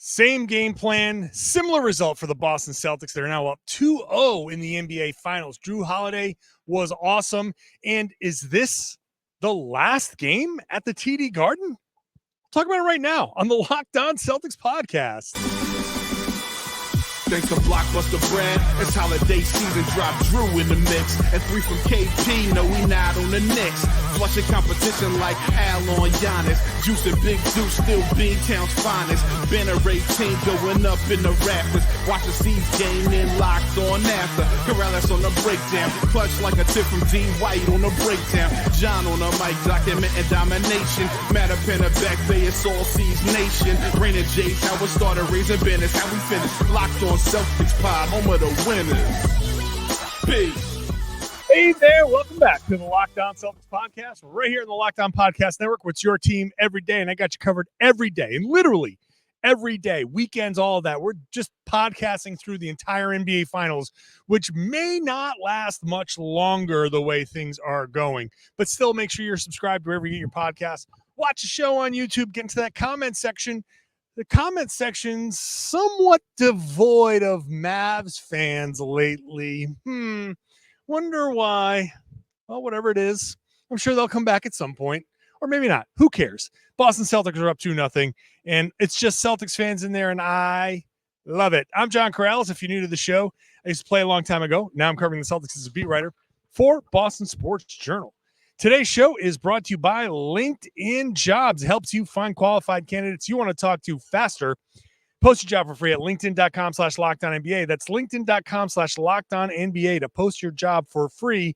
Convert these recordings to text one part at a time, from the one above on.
Same game plan, similar result for the Boston Celtics. They're now up 2-0 in the NBA Finals. Jrue Holiday was awesome. And is this the last game at the TD Garden? Talk about it right now on the Locked On Celtics podcast. Thanks to Blockbuster Brand, it's holiday season, drop Jrue in the mix. And 3 from KP, no we not on the Knicks. Flushing competition like Al on Giannis. Juice and Big Deuce, still B-Town's finest. Banner 18 going up in the rafters. Watch the C's game in Locked On after. Karalis on the breakdown, clutch like a tip from D. White on the breakdown. John on the mic, documenting domination. Matter pen a back bay, it's all C's nation. Rain and J's, how it started, raising banners, how we finish. Locked On Celtics pod, home of the winners. Peace. Hey there, welcome back to the Locked On Celtics podcast. We're right here in the Locked On Podcast Network, where it's your team every day, and I got you covered every day, and literally every day, weekends, all of that. We're just podcasting through the entire NBA Finals, which may not last much longer the way things are going, but still make sure you're subscribed wherever you get your podcasts. Watch the show on YouTube, get into that comment section. The comment section's somewhat devoid of Mavs fans lately. Wonder why. Well, whatever it is, I'm sure they'll come back at some point. Or maybe not. Who cares? Boston Celtics are up 2-0, and it's just Celtics fans in there, and I love it. I'm John Karalis. If you're new to the show, I used to play a long time ago. Now I'm covering the Celtics as a beat writer for Boston Sports Journal. Today's show is brought to you by LinkedIn Jobs. It helps you find qualified candidates you want to talk to faster. Post your job for free at linkedin.com/LockedOnNBA. That's linkedin.com/LockedOnNBA to post your job for free.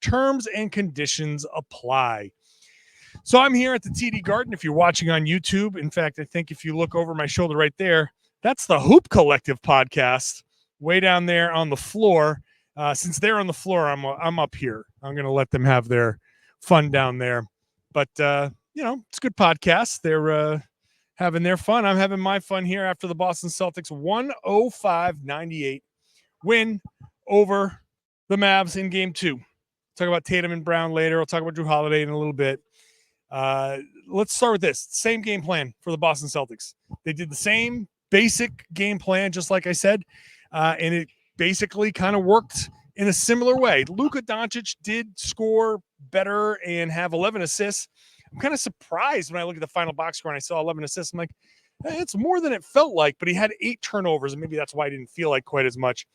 Terms and conditions apply. So I'm here at the TD Garden. If you're watching on YouTube, in fact, I think if you look over my shoulder right there, that's the Hoop Collective podcast way down there on the floor. Since they're on the floor, I'm up here. I'm going to let them have their fun down there, but it's a good podcast. They're having their fun. I'm having my fun here after the Boston Celtics 105-98 win over the Mavs in game 2. Talk about Tatum and Brown later. I'll talk about Jrue Holiday in a little bit. Let's start with this. Same game plan for the Boston Celtics. They did the same basic game plan, just like I said, and it basically kind of worked in a similar way. Luka Doncic did score better and have 11 assists. I'm kind of surprised when I look at the final box score and I saw 11 assists. I'm like, it's more than it felt like, but he had 8 turnovers, and maybe that's why I didn't feel like quite as much.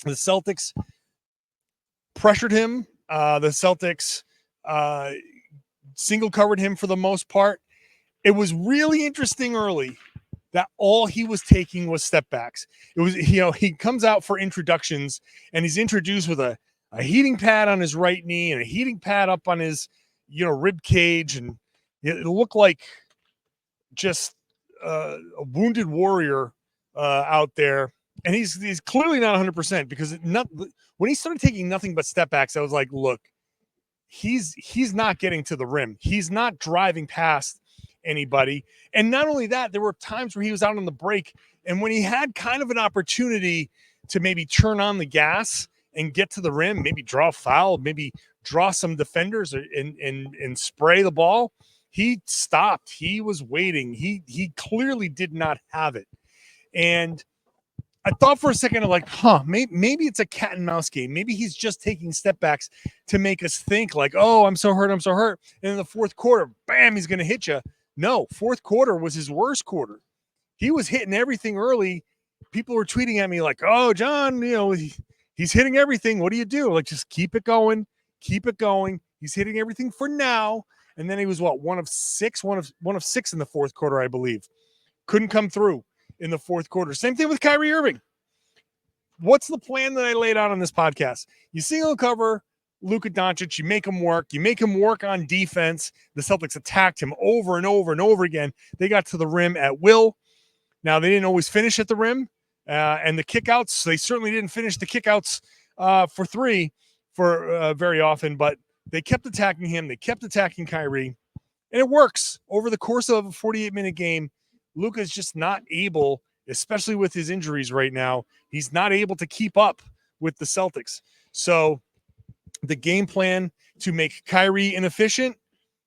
The Celtics pressured him. The Celtics single covered him for the most part. It was really interesting early that all he was taking was step backs. It was, he comes out for introductions and he's introduced with a heating pad on his right knee and a heating pad up on his, rib cage. And it looked like just a wounded warrior out there. And he's clearly not 100% because when he started taking nothing but step backs, I was like, look, he's not getting to the rim. He's not driving past anybody. And not only that, there were times where he was out on the break, and when he had kind of an opportunity to maybe turn on the gas and get to the rim, maybe draw a foul, maybe draw some defenders and spray the ball, he stopped. He was waiting. He clearly did not have it. And I thought for a second of like, maybe it's a cat and mouse game. Maybe he's just taking step backs to make us think like, oh, I'm so hurt. And in the fourth quarter, bam, he's going to hit you. No, fourth quarter was his worst quarter. He was hitting everything early. People were tweeting at me like, oh, John, he's hitting everything. What do you do? Like, just keep it going. Keep it going. He's hitting everything for now. And then he was one of six in the fourth quarter, I believe. Couldn't come through in the fourth quarter. Same thing with Kyrie Irving. What's the plan that I laid out on this podcast? You single cover Luka Doncic, you make him work. You make him work on defense. The Celtics attacked him over and over and over again. They got to the rim at will. Now, they didn't always finish at the rim. And the kickouts, they certainly didn't finish the kickouts for three for very often, but they kept attacking him. They kept attacking Kyrie. And it works. Over the course of a 48-minute game, Luka's just not able, especially with his injuries right now, he's not able to keep up with the Celtics. So the game plan to make Kyrie inefficient,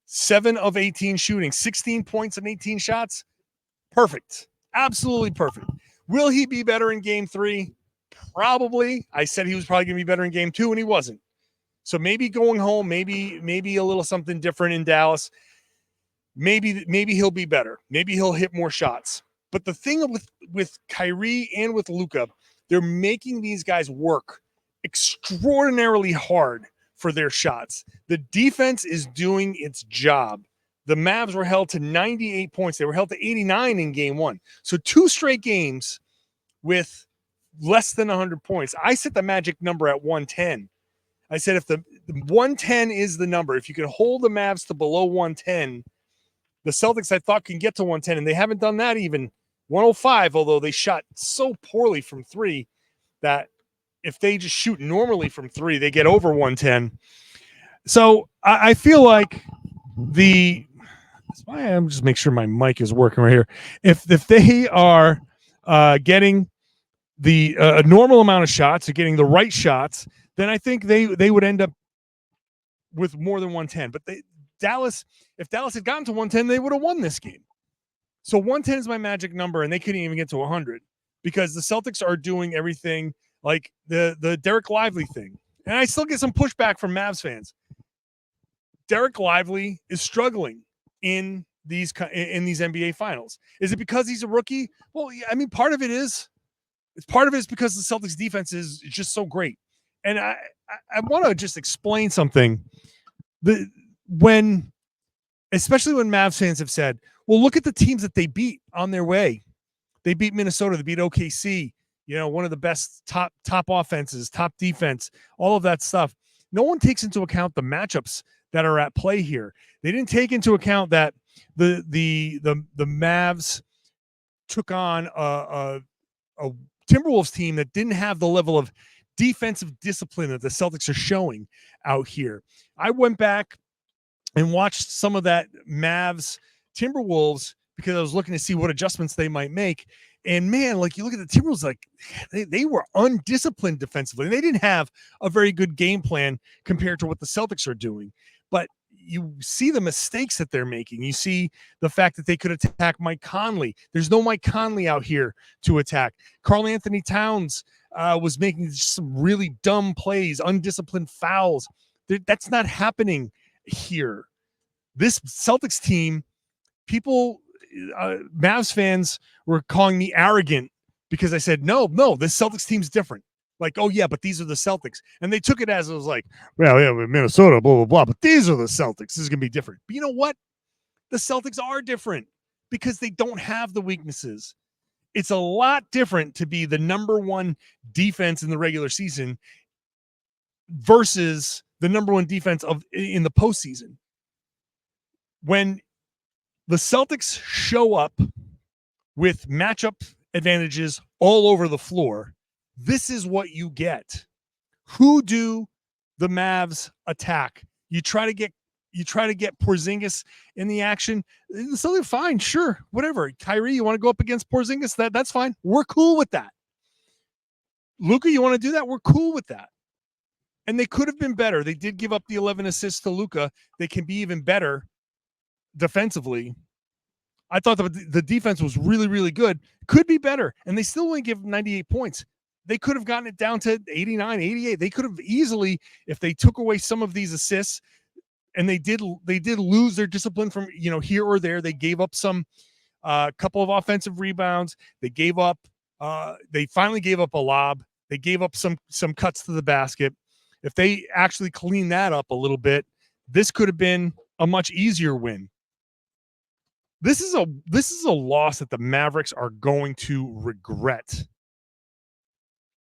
7 of 18 shooting, 16 points and 18 shots, perfect. Absolutely perfect. Will he be better in game 3? Probably. I said he was probably going to be better in game 2, and he wasn't. So maybe going home, maybe a little something different in Dallas. Maybe he'll be better. Maybe he'll hit more shots. But the thing with Kyrie and with Luka, they're making these guys work extraordinarily hard for their shots. The defense is doing its job. The Mavs were held to 98 points. They were held to 89 in game 1. So 2 straight games with less than 100 points. I set the magic number at 110. I said if the 110 is the number, if you can hold the Mavs to below 110, the Celtics I thought can get to 110, and they haven't done that even. 105, although they shot so poorly from 3 that if they just shoot normally from 3, they get over 110. So I feel like that's why I'm just make sure my mic is working right here. If they are getting the a normal amount of shots or getting the right shots, then I think they would end up with more than 110. But if Dallas had gotten to 110, they would have won this game. So 110 is my magic number, and they couldn't even get to 100 because the Celtics are doing everything like the Dereck Lively thing. And I still get some pushback from Mavs fans. Dereck Lively is struggling in these NBA finals. Is it because he's a rookie? Well, I mean, part of it is because the Celtics defense is just so great. And I want to just explain something. Especially when Mavs fans have said, well, look at the teams that they beat on their way. They beat Minnesota. They beat OKC. One of the best top offenses, top defense, all of that stuff. No one takes into account the matchups that are at play here. They didn't take into account that the Mavs took on a Timberwolves team that didn't have the level of defensive discipline that the Celtics are showing out here. I went back and watched some of that Mavs Timberwolves because I was looking to see what adjustments they might make. And man, like you look at the Timberwolves, like they were undisciplined defensively. They didn't have a very good game plan compared to what the Celtics are doing. But you see the mistakes that they're making. You see the fact that they could attack Mike Conley. There's no Mike Conley out here to attack. Karl Anthony Towns was making some really dumb plays, undisciplined fouls. That's not happening here. This Celtics team, Mavs fans were calling me arrogant because I said, no, this Celtics team's different. Like, oh yeah, but these are the Celtics. And they took it as it was like, well, yeah, Minnesota, blah, blah, blah, but these are the Celtics. This is going to be different. But you know what? The Celtics are different because they don't have the weaknesses. It's a lot different to be the number 1 defense in the regular season versus the number 1 defense in the postseason. When the Celtics show up with matchup advantages all over the floor, this is what you get. Who do the Mavs attack? You try to get Porzingis in the action. So fine, sure, whatever. Kyrie, you want to go up against Porzingis? That's fine. We're cool with that. Luka, you want to do that? We're cool with that. And they could have been better. They did give up the 11 assists to Luka. They can be even better defensively. I thought the defense was really, really good. Could be better. And they still only give 98 points. They could have gotten it down to 89, 88. They could have easily, if they took away some of these assists, and they did lose their discipline from, here or there. They gave up some couple of offensive rebounds. They finally gave up a lob. They gave up some cuts to the basket. If they actually clean that up a little bit, this could have been a much easier win. This is a loss that the Mavericks are going to regret.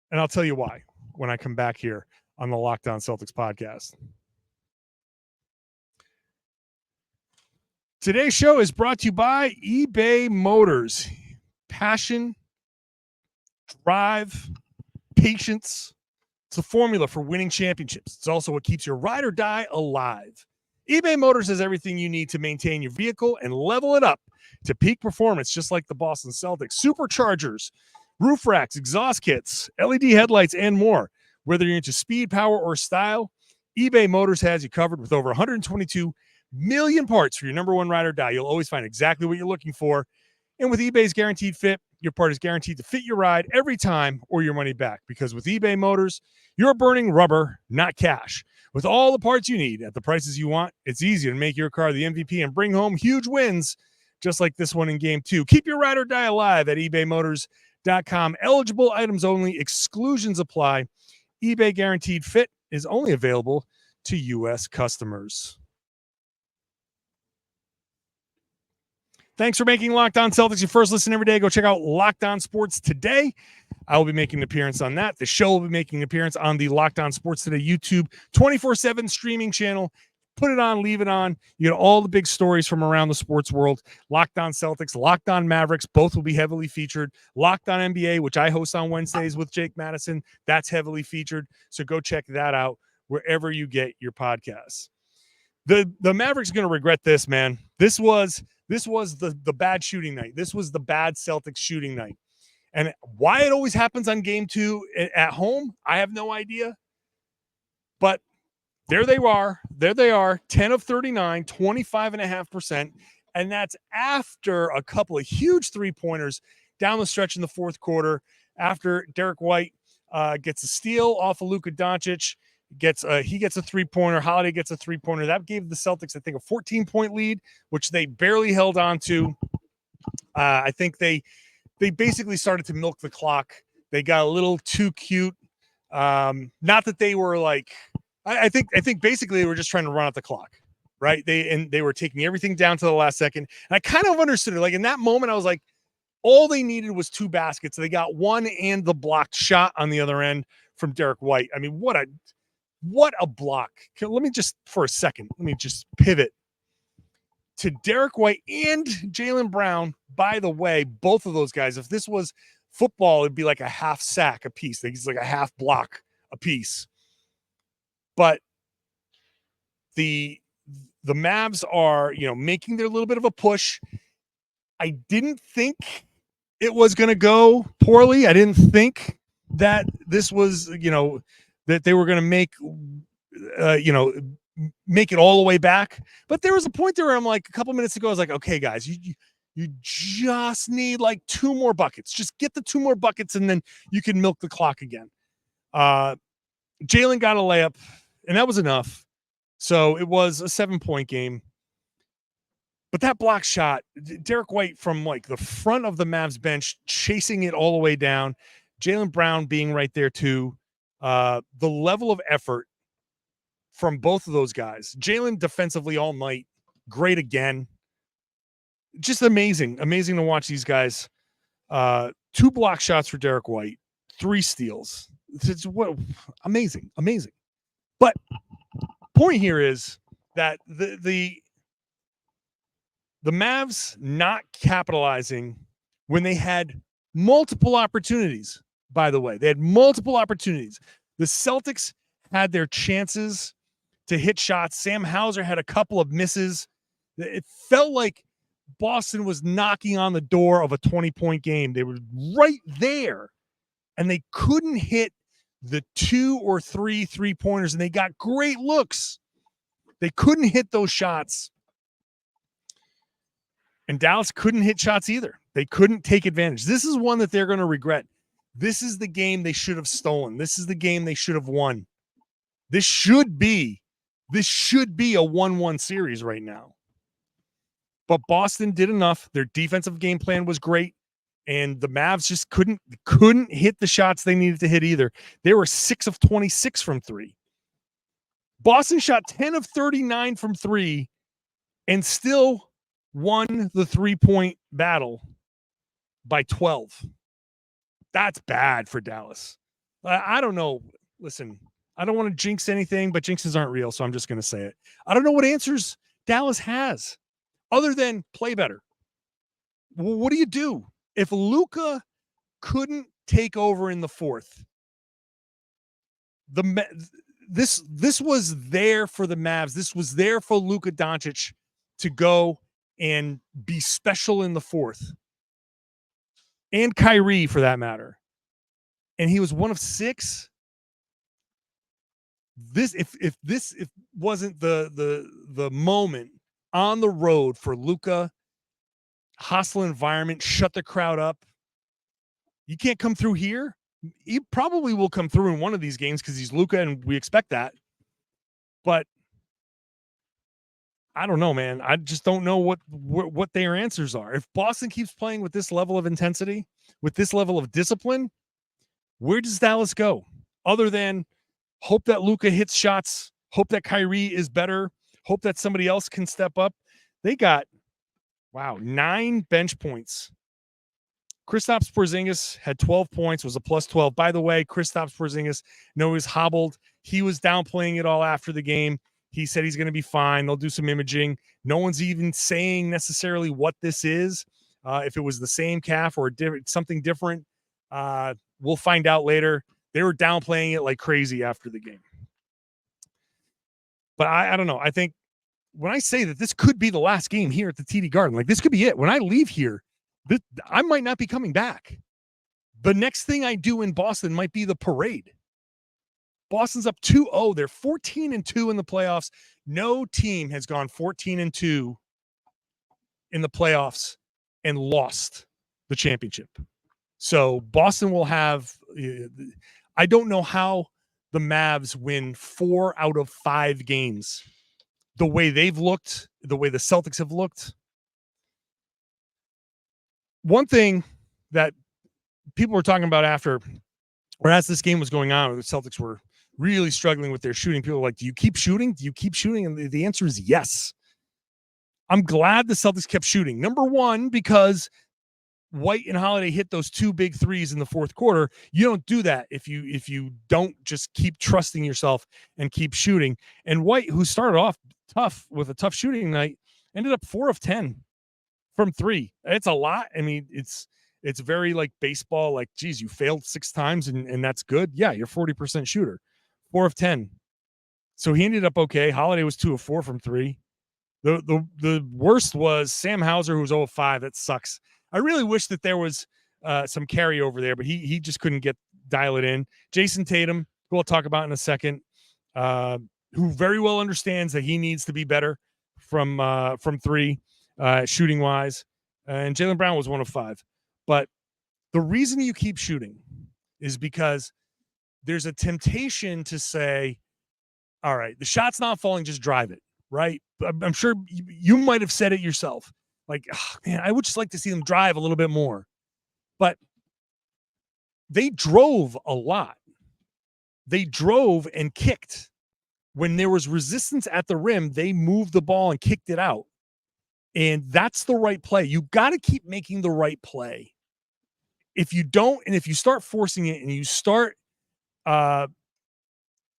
And I'll tell you why when I come back here on the Locked On Celtics podcast. Today's show is brought to you by eBay Motors. Passion, drive, patience. It's a formula for winning championships. It's also what keeps your ride or die alive. eBay Motors has everything you need to maintain your vehicle and level it up to peak performance, just like the Boston Celtics. Superchargers, roof racks, exhaust kits, LED headlights, and more. Whether you're into speed, power, or style, eBay Motors has you covered with over 122 million parts for your number 1 ride or die. You'll always find exactly what you're looking for. And with eBay's Guaranteed Fit, your part is guaranteed to fit your ride every time or your money back. Because with eBay Motors, you're burning rubber, not cash. With all the parts you need at the prices you want, it's easy to make your car the MVP and bring home huge wins, just like this one in Game 2. Keep your ride or die alive at ebaymotors.com. Eligible items only. Exclusions apply. eBay Guaranteed Fit is only available to U.S. customers. Thanks for making Locked On Celtics your first listen every day. Go check out Locked On Sports Today. I will be making an appearance on that. The show will be making an appearance on the Locked On Sports Today YouTube 24/7 streaming channel. Put it on, leave it on. You get all the big stories from around the sports world. Locked On Celtics, Locked On Mavericks, both will be heavily featured. Locked On NBA, which I host on Wednesdays with Jake Madison, that's heavily featured. So go check that out wherever you get your podcasts. The Mavericks are going to regret this, man. This was the bad shooting night. This was the bad Celtics shooting night. And why it always happens on Game 2 at home, I have no idea. But there they are, 10 of 39, 25.5%. And that's after a couple of huge three-pointers down the stretch in the fourth quarter, after Dereck White gets a steal off of Luka Doncic. He gets a three-pointer. Holiday gets a three-pointer. That gave the Celtics, I think, a 14-point lead, which they barely held on to. I think they basically started to milk the clock. They got a little too cute. Not that they were like, I think basically they were just trying to run out the clock, right? They were taking everything down to the last second. And I kind of understood it. Like in that moment, I was like, all they needed was 2 baskets. They got one and the blocked shot on the other end from Dereck White. I mean, what a block. Let me just pivot to Dereck White and Jaylen Brown. By the way, both of those guys, if this was football, it'd be like a half sack a piece. It's like a half block a piece. But the Mavs are, making their little bit of a push. I didn't think it was going to go poorly. I didn't think that this was, that they were going to make it all the way back. But there was a point there where I'm like, a couple minutes ago, I was like, okay, guys, you just need like 2 more buckets. Just get the 2 more buckets and then you can milk the clock again. Jaylen got a layup and that was enough. So it was a 7-point game. But that block shot, Dereck White from like the front of the Mavs bench, chasing it all the way down. Jaylen Brown being right there too. The level of effort from both of those guys. Jaylen defensively all night. Great again. Just amazing. Amazing to watch these guys. 2 block shots for Dereck White. 3 steals. It's amazing. But point here is that the Mavs not capitalizing when they had multiple opportunities, by the way. They had multiple opportunities. The Celtics had their chances to hit shots. Sam Hauser had a couple of misses. It felt like Boston was knocking on the door of a 20-point game. They were right there, and they couldn't hit the 2 or 3 three-pointers, and they got great looks. They couldn't hit those shots. And Dallas couldn't hit shots either. They couldn't take advantage. This is one that they're going to regret. This is the game they should have stolen. This is the game they should have won. This should be a 1-1 series right now. But Boston did enough. Their defensive game plan was great. And the Mavs just couldn't hit the shots they needed to hit either. They were 6 of 26 from 3. Boston shot 10 of 39 from 3 and still won the 3-point battle by 12. That's bad for Dallas. I don't know. Listen, I don't want to jinx anything, but jinxes aren't real, so I'm just going to say it. I don't know what answers Dallas has other than play better. Well, what do you do? If Luka couldn't take over in the fourth, this was there for the Mavs. This was there for Luka Doncic to go and be special in the fourth. And Kyrie, for that matter. And he was 1 of 6. If this wasn't the moment on the road for Luka hostile environment, shut the crowd up. You can't come through here. He probably will come through in one of these games because he's Luka, and we expect that. But I don't know, man. I just don't know what their answers are. If Boston keeps playing with this level of intensity, with this level of discipline, where does Dallas go? Other than hope that Luka hits shots, hope that Kyrie is better, hope that somebody else can step up. They got, 9 bench points. Kristaps Porzingis had 12 points, was a plus 12. By the way, Kristaps Porzingis, no, he was hobbled. He was downplaying it all after the game. He said he's going to be fine. They'll do some imaging. No one's even saying necessarily what this is. If it was the same calf or something different, we'll find out later. They were downplaying it like crazy after the game. But I don't know. I think when I say that this could be the last game here at the TD Garden, like this could be it. When I leave here, I might not be coming back. The next thing I do in Boston might be the parade. Boston's up 2-0. They're 14-2 in the playoffs. No team has gone 14-2 in the playoffs and lost the championship. So Boston will have, I don't know how the Mavs win 4 out of 5 games. The way they've looked, the way the Celtics have looked. One thing that people were talking about after, or as this game was going on, the Celtics were really struggling with their shooting. People were like, do you keep shooting? Do you keep shooting? And the answer is yes. I'm glad the Celtics kept shooting. Number one, because White and Holiday hit those 2 big threes in the fourth quarter. You don't do that if you don't just keep trusting yourself and keep shooting. And White, who started off tough with a tough shooting night, ended up 4 of 10 from 3. It's a lot. I mean, it's very like baseball, like, geez, you failed 6 times and that's good. Yeah, you're 40% shooter. 4 of 10. So he ended up okay. Holiday was 2 of 4 from 3. The worst was Sam Hauser, who was 0 of 5. That sucks. I really wish that there was some carryover there, but he just couldn't dial it in. Jayson Tatum, who we'll talk about in a second, who very well understands that he needs to be better from 3, shooting wise. And Jaylen Brown was 1 of 5. But the reason you keep shooting is because there's a temptation to say, all right, the shot's not falling, just drive it, right? I'm sure you might have said it yourself. Like, oh, man, I would just like to see them drive a little bit more. But they drove a lot. They drove and kicked. When there was resistance at the rim, they moved the ball and kicked it out. And that's the right play. You got to keep making the right play. If you don't, and if you start forcing it and you start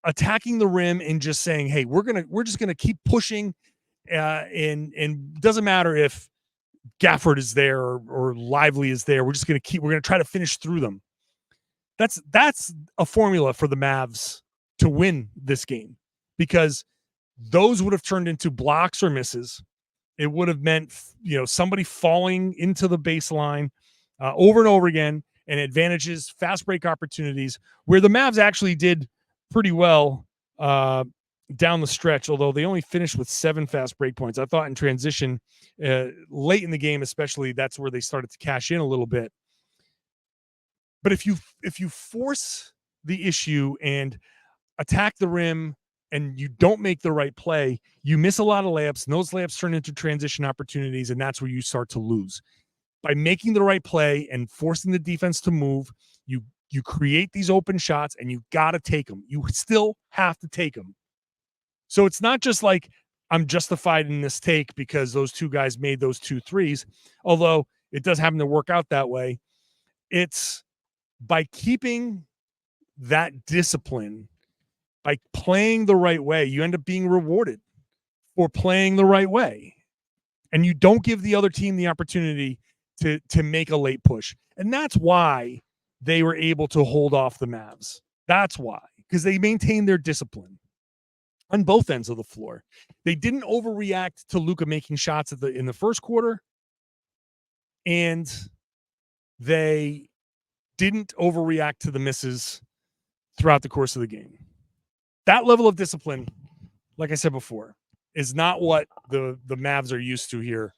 attacking the rim and just saying, hey, we're just gonna keep pushing, and doesn't matter if Gafford is there or Lively is there. We're gonna try to finish through them. That's a formula for the Mavs to win this game, because those would have turned into blocks or misses. It would have meant, somebody falling into the baseline over and over again, and advantages, fast break opportunities, where the Mavs actually did pretty well down the stretch, although they only finished with 7 fast break points. I thought in transition, late in the game especially, that's where they started to cash in a little bit. But if you force the issue and attack the rim and you don't make the right play, you miss a lot of layups, and those layups turn into transition opportunities, and that's where you start to lose. By making the right play and forcing the defense to move, you create these open shots, and you got to take them. You still have to take them. So it's not just like I'm justified in this take because those 2 guys made those 2 threes, although it does happen to work out that way. It's by keeping that discipline, by playing the right way, you end up being rewarded for playing the right way. And you don't give the other team the opportunity to make a late push. And that's why they were able to hold off the Mavs. That's why, because they maintained their discipline on both ends of the floor. They didn't overreact to Luka making shots in the first quarter, and they didn't overreact to the misses throughout the course of the game. That level of discipline, like I said before, is not what the Mavs are used to here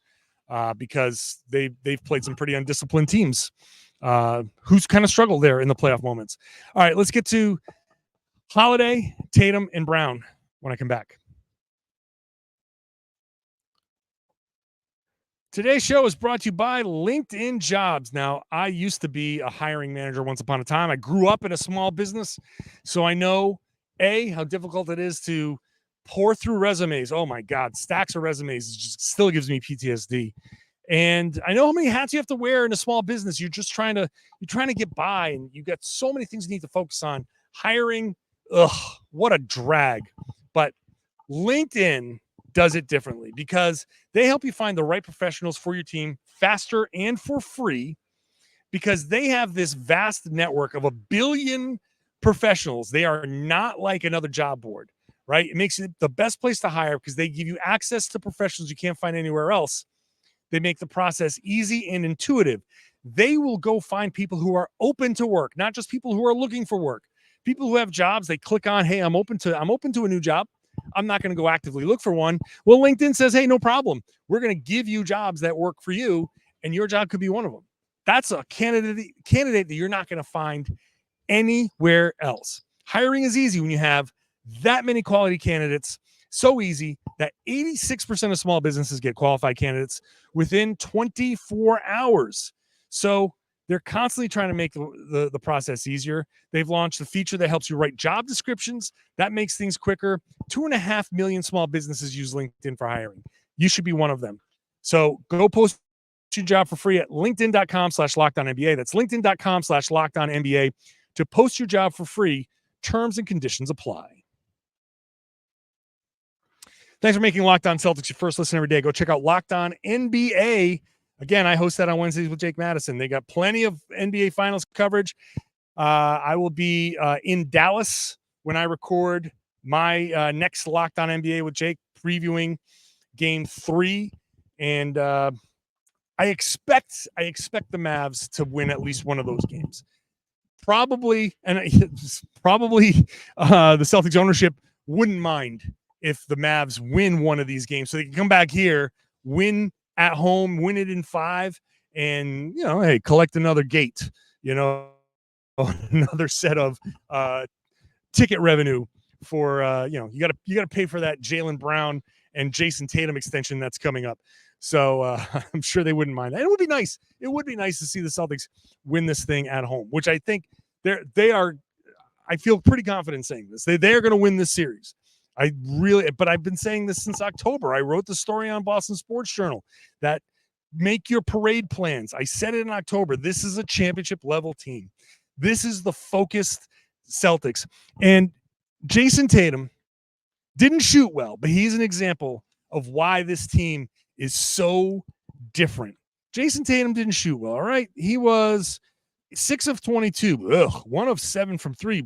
because they've played some pretty undisciplined teams who's kind of struggled there in the playoff moments. All right, let's get to Holiday, Tatum, and Brown when I come back. Today's show is brought to you by LinkedIn Jobs. Now, I used to be a hiring manager once upon a time. I grew up in a small business, so I know, how difficult it is to pour through resumes. Oh, my God, stacks of resumes. It just still gives me PTSD. And I know how many hats you have to wear in a small business. You're trying to get by, and you got so many things you need to focus on. Hiring, what a drag. But LinkedIn does it differently because they help you find the right professionals for your team faster and for free, because they have this vast network of 1 billion professionals. They are not like another job board, right? It makes it the best place to hire because they give you access to professionals you can't find anywhere else. They make the process easy and intuitive. They will go find people who are open to work, not just people who are looking for work. People who have jobs, they click on, hey, I'm open to a new job. I'm not going to go actively look for one. Well, LinkedIn says, hey, no problem. We're going to give you jobs that work for you, and your job could be one of them. That's a candidate that you're not going to find anywhere else. Hiring is easy when you have that many quality candidates. So easy that 86% of small businesses get qualified candidates within 24 hours. So they're constantly trying to make the process easier. They've launched a feature that helps you write job descriptions. That makes things quicker. 2.5 million small businesses use LinkedIn for hiring. You should be one of them. So go post your job for free at linkedin.com/LockedOnNBA. That's linkedin.com/LockedOnNBA to post your job for free. Terms and conditions apply. Thanks for making Locked On Celtics your first listen every day. Go check out Locked On NBA. Again, I host that on Wednesdays with Jake Madison. They got plenty of NBA Finals coverage. I will be in Dallas when I record my next Locked On NBA with Jake, previewing Game 3. And I expect the Mavs to win at least one of those games. Probably the Celtics ownership wouldn't mind if the Mavs win one of these games, so they can come back here, win at home, win it in 5, and, hey, collect another gate, another set of ticket revenue for, you got to pay for that Jaylen Brown and Jayson Tatum extension that's coming up. So I'm sure they wouldn't mind that. It would be nice. It would be nice to see the Celtics win this thing at home, which I think they are. I feel pretty confident saying this. They are going to win this series. But I've been saying this since October. I wrote the story on Boston Sports Journal that make your parade plans. I said it in October. This is a championship level team. This is the focused Celtics. And Jayson Tatum didn't shoot well, but he's an example of why this team is so different. Jayson Tatum didn't shoot well, all right? He was 6 of 22, 1 of 7 from 3,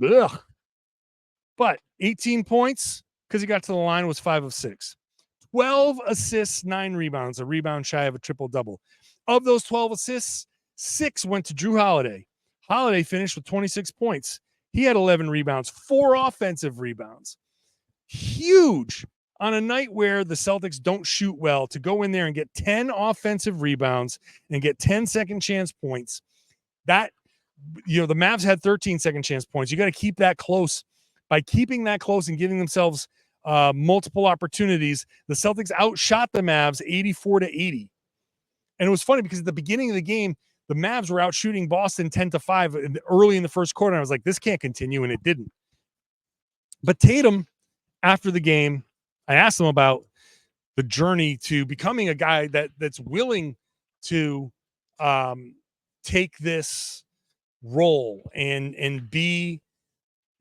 but 18 points because he got to the line, was 5 of 6. 12 assists, 9 rebounds, a rebound shy of a triple-double. Of those 12 assists, 6 went to Jrue Holiday. Holiday finished with 26 points. He had 11 rebounds, 4 offensive rebounds. Huge on a night where the Celtics don't shoot well, to go in there and get 10 offensive rebounds and get 10 second chance points. That, the Mavs had 13 second chance points. You got to keep that close. By keeping that close and giving themselves multiple opportunities, the Celtics outshot the Mavs 84-80. And it was funny because at the beginning of the game, the Mavs were out shooting Boston 10-5 early in the first quarter. And I was like, this can't continue, and it didn't. But Tatum, after the game, I asked him about the journey to becoming a guy that's willing to take this role and be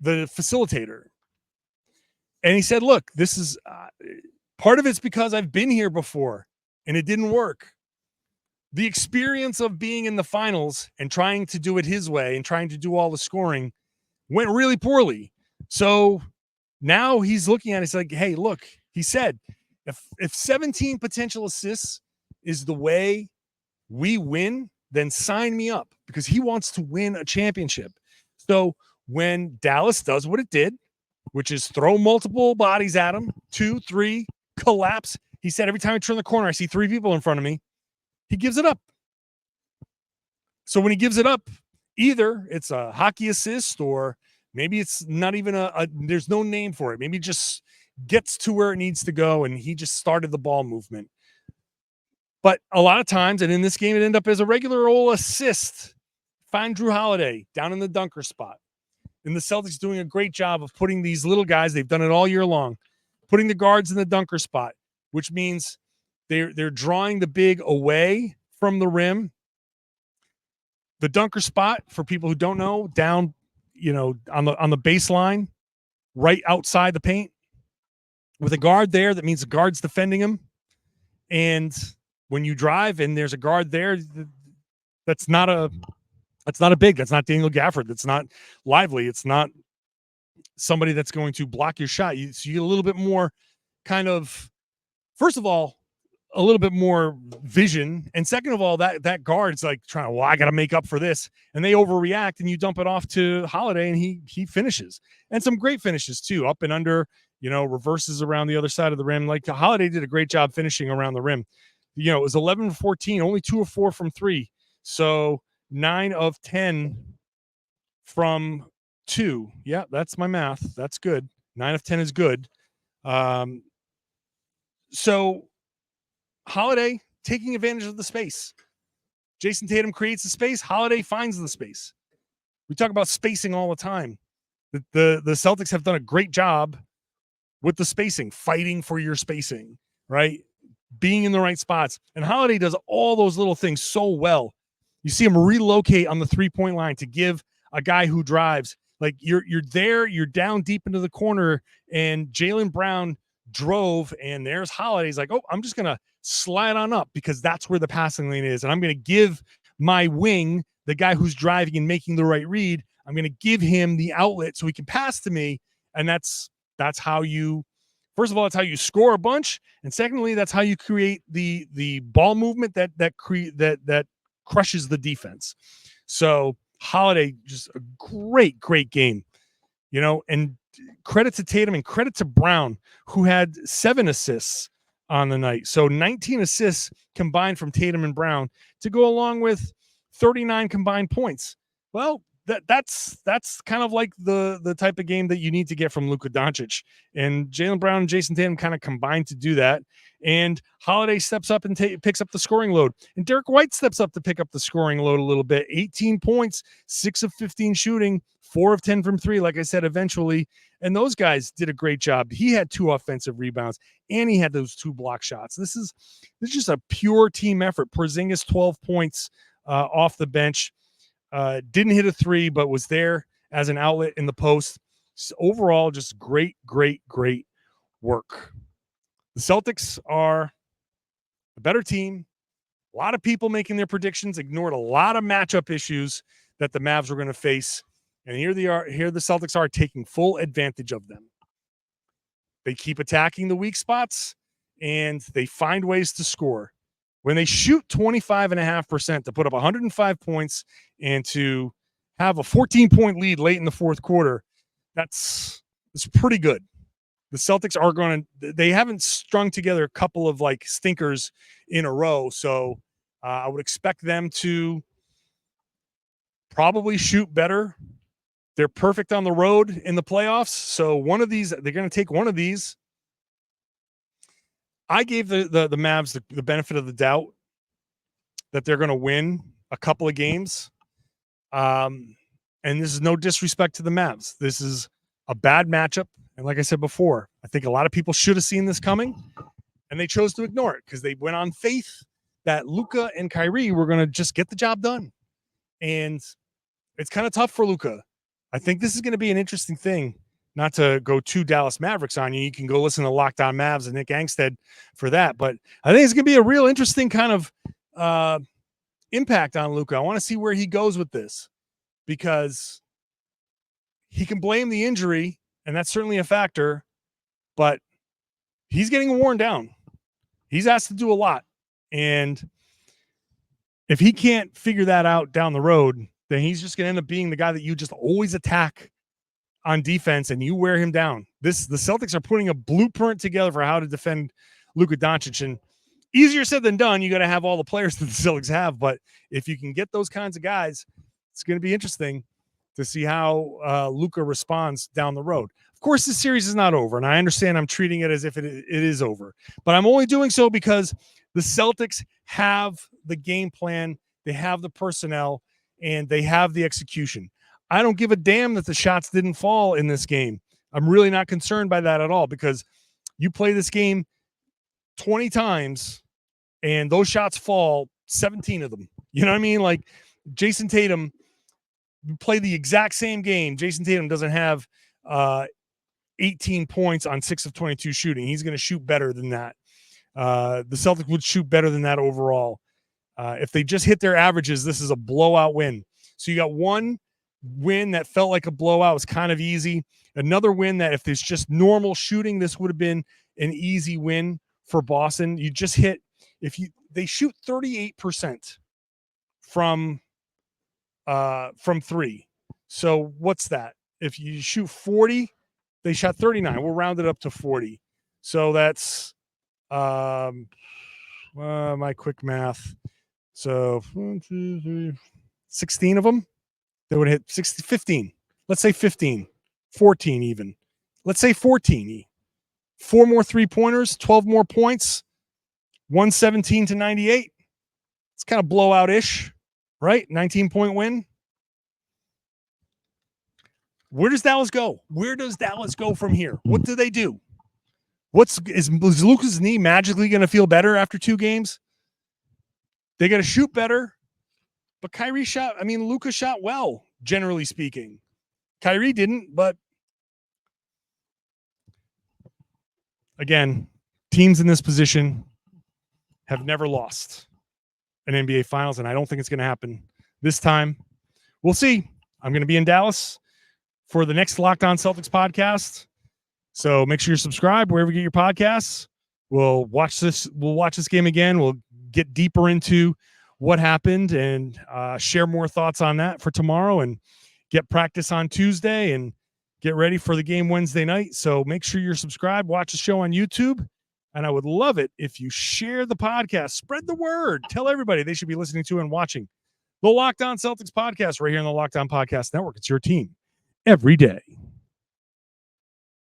the facilitator. And he said, look, this is part of it's because I've been here before and it didn't work. The experience of being in the finals and trying to do it his way and trying to do all the scoring went really poorly. So now he's looking at it. He's like, hey, look, he said, if 17 potential assists is the way we win, then sign me up, because he wants to win a championship. So when Dallas does what it did, which is throw multiple bodies at him, 2, 3, collapse. He said, every time I turn the corner, I see 3 people in front of me. he gives it up. So when he gives it up, either it's a hockey assist or maybe it's not even there's no name for it. Maybe it just gets to where it needs to go and he just started the ball movement. But a lot of times, and in this game, it ended up as a regular old assist. Find Jrue Holiday down in the dunker spot. And the Celtics doing a great job of putting these little guys, they've done it all year long, putting the guards in the dunker spot, which means they're drawing the big away from the rim. The dunker spot, for people who don't know, down, on the baseline, right outside the paint. With a guard there, that means the guard's defending him. And when you drive and there's a guard there, that's not a big. That's not Daniel Gafford. That's not Lively. It's not somebody that's going to block your shot. So you get a little bit more kind of, first of all, a little bit more vision. And second of all, that guard's like trying, I got to make up for this. And they overreact and you dump it off to Holiday and he finishes. And some great finishes too, up and under, reverses around the other side of the rim. Like Holiday did a great job finishing around the rim. It was 11-14, only 2 of 4 from 3. So 9 of 10 from 2. Yeah, that's my math. That's good. 9 of 10 is good. So Holiday taking advantage of the space. Jayson Tatum creates the space. Holiday finds the space. We talk about spacing all the time. The Celtics have done a great job with the spacing, fighting for your spacing, right? Being in the right spots. And Holiday does all those little things so well. You see him relocate on the 3-point line to give a guy who drives. Like you're there, you're down deep into the corner, and Jaylen Brown drove, and there's Holiday. He's like, I'm just going to slide on up because that's where the passing lane is. And I'm going to give my wing, the guy who's driving and making the right read, I'm going to give him the outlet so he can pass to me. And that's how you, first of all, that's how you score a bunch. And secondly, that's how you create the ball movement that crushes the defense. So Holiday, just a great game, and credit to Tatum and credit to Brown, who had 7 assists on the night. So 19 assists combined from Tatum and Brown to go along with 39 combined points. Well, that's kind of like the type of game that you need to get from Luka Doncic. And Jaylen Brown and Jayson Tatum kind of combined to do that. And Holiday steps up and picks up the scoring load. And Derek White steps up to pick up the scoring load a little bit. 18 points, 6 of 15 shooting, 4 of 10 from 3, like I said, eventually. And those guys did a great job. He had 2 offensive rebounds, and he had those 2 block shots. This is just a pure team effort. Porzingis, 12 points off the bench. Didn't hit a 3, but was there as an outlet in the post. So overall, just great work. The Celtics are a better team. A lot of people making their predictions ignored a lot of matchup issues that the Mavs were going to face. And here they are. Here the Celtics are taking full advantage of them. They keep attacking the weak spots, and they find ways to score. When they shoot 25.5% to put up 105 points and to have a 14-point lead late in the fourth quarter, it's pretty good. The Celtics they haven't strung together a couple of like stinkers in a row. So I would expect them to probably shoot better. They're perfect on the road in the playoffs. So one of these, they're going to take one of these. I gave the Mavs the benefit of the doubt that they're going to win a couple of games. And this is no disrespect to the Mavs. This is a bad matchup. And like I said before, I think a lot of people should have seen this coming, and they chose to ignore it because they went on faith that Luka and Kyrie were going to just get the job done. And it's kind of tough for Luka. I think this is going to be an interesting thing. Not to go too Dallas Mavericks on you. You can go listen to Locked On Mavs and Nick Angstead for that. But I think it's going to be a real interesting kind of impact on Luka. I want to see where he goes with this, because he can blame the injury, and that's certainly a factor, but he's getting worn down. He's asked to do a lot. And if he can't figure that out down the road, then he's just going to end up being the guy that you just always attack on defense and you wear him down. The Celtics are putting a blueprint together for how to defend Luka Doncic. And Easier said than done. You got to have all the players that the Celtics have, but if you can get those kinds of guys, it's going to be interesting to see how Luka responds down the road. Of course, this series is not over, and I understand I'm treating it as if it is over, but I'm only doing so because the Celtics have the game plan, they have the personnel, and they have the execution. I don't give a damn that the shots didn't fall in this game. I'm really not concerned by that at all, because you play this game 20 times and those shots fall, 17 of them. You know what I mean? Like Jayson Tatum play the exact same game. Jayson Tatum doesn't have 18 points on 6 of 22 shooting. He's going to shoot better than that. The Celtics would shoot better than that overall. If they just hit their averages, this is a blowout win. So you got one win that felt like a blowout. It was kind of easy. Another win that if there's just normal shooting, this would have been an easy win for Boston. You just hit, they shoot 38% from three. So what's that? If you shoot 40, they shot 39. We'll round it up to 40. So that's my quick math. So 1, 2, 3, 16 of them. They would hit 15. Let's say 15, 14 even. Let's say 14. 4 more 3-pointers, 12 more points, 117 to 98. It's kind of blowout-ish, right? 19-point win. Where does Dallas go? Where does Dallas go from here? What do they do? Is Luka's knee magically going to feel better after 2 games? They got to shoot better. But Luka shot well, generally speaking. Kyrie didn't, but again, teams in this position have never lost an NBA Finals, and I don't think it's going to happen this time. We'll see. I'm going to be in Dallas for the next Locked On Celtics podcast. So make sure you're subscribed wherever you get your podcasts. We'll watch this game again. We'll get deeper into what happened and share more thoughts on that for tomorrow, and get practice on Tuesday and get ready for the game Wednesday night. So make sure you're subscribed. Watch the show on YouTube. And I would love it if you share the podcast. Spread the word. Tell everybody they should be listening to and watching the Locked On Celtics podcast right here on the Locked On Podcast Network. It's your team every day.